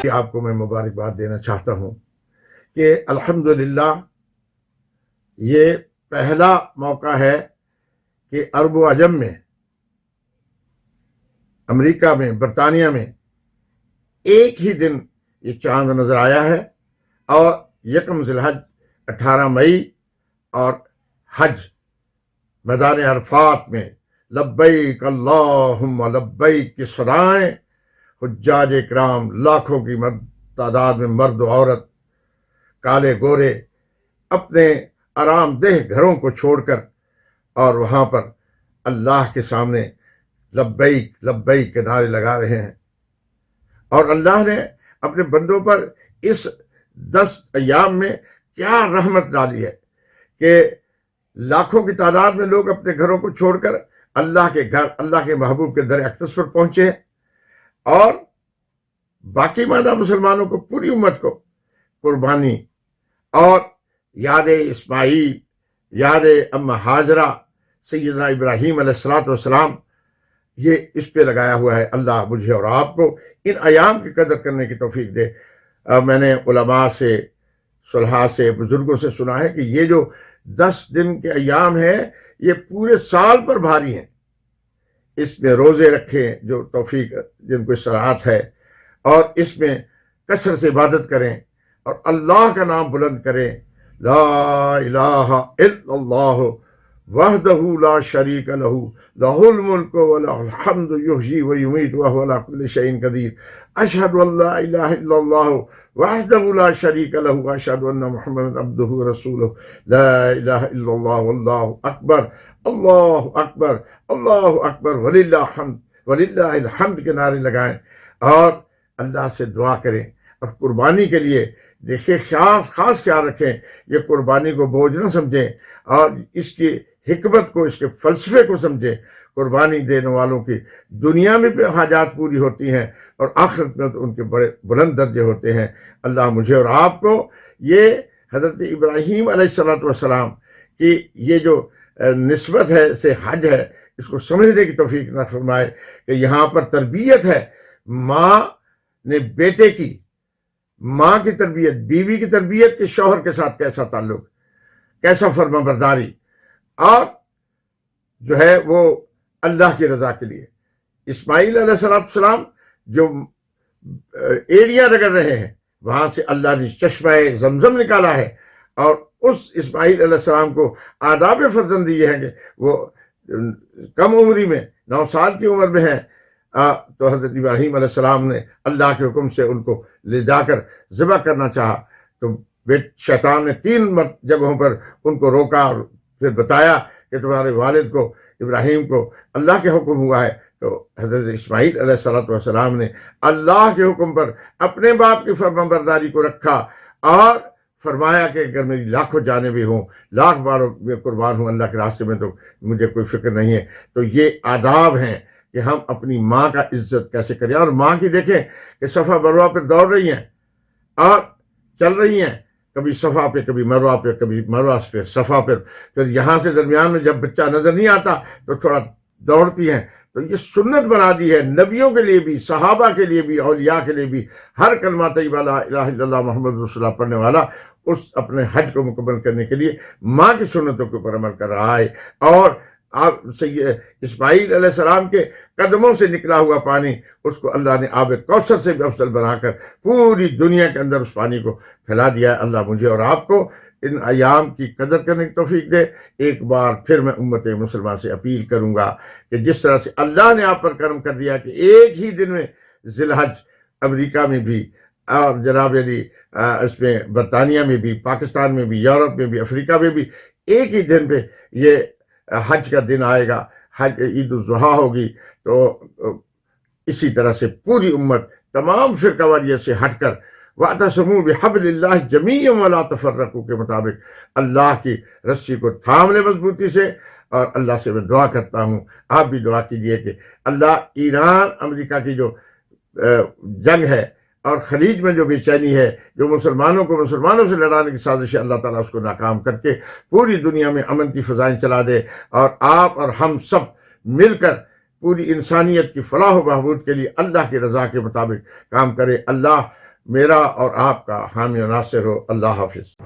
آپ کو میں مبارکباد دینا چاہتا ہوں کہ الحمدللہ یہ پہلا موقع ہے کہ عرب و عجم میں، امریکہ میں، برطانیہ میں ایک ہی دن یہ چاند نظر آیا ہے، اور یکم ذی الحج 18 مئی اور حج میدان عرفات میں لبیک اللہم لبیک کی صدائیں، حجاج اکرام لاکھوں کی تعداد میں، مرد و عورت، کالے گورے، اپنے آرام دہ گھروں کو چھوڑ کر اور وہاں پر اللہ کے سامنے لبیک لبیک کے نعرے لگا رہے ہیں۔ اور اللہ نے اپنے بندوں پر اس 10 ایام میں کیا رحمت ڈالی ہے کہ لاکھوں کی تعداد میں لوگ اپنے گھروں کو چھوڑ کر اللہ کے گھر، اللہ کے محبوب کے در اقدس پر پہنچے، اور باقی ماندہ مسلمانوں کو، پوری امت کو قربانی اور یاد اسماعیل، یاد ام ہاجرہ، سیدنا ابراہیم علیہ السلام، یہ اس پہ لگایا ہوا ہے۔ اللہ مجھے اور آپ کو ان ایام کی قدر کرنے کی توفیق دے۔ میں نے علماء سے، صلحاء سے، بزرگوں سے سنا ہے کہ یہ جو 10 دن کے ایام ہیں یہ پورے سال پر بھاری ہیں۔ اس میں روزے رکھیں جو توفیق جن کو استطاعت ہے، اور اس میں کثرت سے عبادت کریں اور اللہ کا نام بلند کریں۔ لا الہ الا اللہ وحدہ لا شریک لہ لہ الملک ولہ الحمد یحیی ویمیت وہو علی کل شیء قدیر۔ اشہد ان لا الہ الا اللہ وحدہ لا شریک لہ واشہد ان محمدا عبدہ ورسولہ۔ لا الہ الا اللہ واللہ اکبر، اللہ اکبر، اللہ اکبر، وللہ الحمد، وللہ الحمد کے نعرے لگائیں، اور اللہ سے دعا کریں۔ اور قربانی کے لیے دیکھیں خاص خیال رکھیں، یہ قربانی کو بوجھ نہ سمجھیں، اور اس کی حکمت کو، اس کے فلسفے کو سمجھیں۔ قربانی دینے والوں کی دنیا میں بھی حاجات پوری ہوتی ہیں، اور آخرت میں تو ان کے بڑے بلند درجے ہوتے ہیں۔ اللہ مجھے اور آپ کو یہ حضرت ابراہیم علیہ السلام کی یہ جو نسبت ہے سے حج ہے، اس کو سمجھنے کی توفیق نہ فرمائے کہ یہاں پر تربیت ہے، ماں نے بیٹے کی، ماں کی تربیت، بیوی کی تربیت کے شوہر کے ساتھ کیسا تعلق، کیسا فرما برداری، اور جو ہے وہ اللہ کی رضا کے لیے۔ اسماعیل علیہ السلام جو ایڑیاں رگڑ رہے ہیں، وہاں سے اللہ نے چشمہ زمزم نکالا ہے، اور اس اسماعیل علیہ السلام کو آداب فرزندی یہ ہے کہ وہ کم عمری میں، 9 سال کی عمر میں ہیں، تو حضرت ابراہیم علیہ السلام نے اللہ کے حکم سے ان کو لے جا کر ذبح کرنا چاہا، تو شیطان نے 3 جگہوں پر ان کو روکا، اور پھر بتایا کہ تمہارے والد کو، ابراہیم کو اللہ کے حکم ہوا ہے۔ تو حضرت اسماعیل علیہ السلام نے اللہ کے حکم پر اپنے باپ کی فرما برداری کو رکھا، اور فرمایا کہ اگر میری لاکھوں جانیں بھی ہوں، لاکھ بار میں قربان ہوں اللہ کے راستے میں، تو مجھے کوئی فکر نہیں ہے۔ تو یہ آداب ہیں کہ ہم اپنی ماں کا عزت کیسے کریں۔ اور ماں کی دیکھیں کہ صفا مروہ پہ دوڑ رہی ہیں اور چل رہی ہیں، کبھی صفا پہ، کبھی مروہ پہ، کبھی مروہ پہ، صفا پہ، پھر یہاں سے درمیان میں جب بچہ نظر نہیں آتا تو تھوڑا دوڑتی ہیں۔ تو یہ سنت بنا دی ہے نبیوں کے لیے بھی، صحابہ کے لیے بھی، اولیاء کے لیے بھی۔ ہر کلمہ طیبہ لا الہ الا اللہ محمد رسول اللہ پڑھنے والا اس اپنے حج کو مکمل کرنے کے لیے ماں کی سنتوں کے اوپر عمل کر رہا ہے، اور آپ اسماعیل علیہ السلام کے قدموں سے نکلا ہوا پانی، اس کو اللہ نے آب کوثر سے بھی افضل بنا کر پوری دنیا کے اندر اس پانی کو پھیلا دیا ہے۔ اللہ مجھے اور آپ کو ان ایام کی قدر کرنے کی توفیق دے۔ ایک بار پھر میں امت مسلمان سے اپیل کروں گا کہ جس طرح سے اللہ نے آپ پر کرم کر دیا کہ ایک ہی دن میں ذی الحج امریکہ میں بھی، اور جناب علی اس میں برطانیہ میں بھی، پاکستان میں بھی، یورپ میں بھی، افریقہ میں بھی ایک ہی دن پہ یہ حج کا دن آئے گا، حج عید الاضحیٰ ہوگی۔ تو اسی طرح سے پوری امت تمام فرقہ واریت سے ہٹ کر وَاعْتَصِمُوا بِحَبْلِ اللَّهِ جَمِيعًا وَلَا تَفَرَّقُوا کے مطابق اللہ کی رسی کو تھام لے مضبوطی سے۔ اور اللہ سے میں دعا کرتا ہوں، آپ بھی دعا کیجئے کہ اللہ ایران امریکہ کی جو جنگ ہے، اور خلیج میں جو بے چینی ہے، جو مسلمانوں کو مسلمانوں سے لڑانے کی سازش ہے، اللہ تعالیٰ اس کو ناکام کر کے پوری دنیا میں امن کی فضائیں چلا دے، اور آپ اور ہم سب مل کر پوری انسانیت کی فلاح و بہبود کے لیے اللہ کی رضا کے مطابق کام کرے۔ اللہ میرا اور آپ کا حامی و ناصر ہو۔ اللہ حافظ۔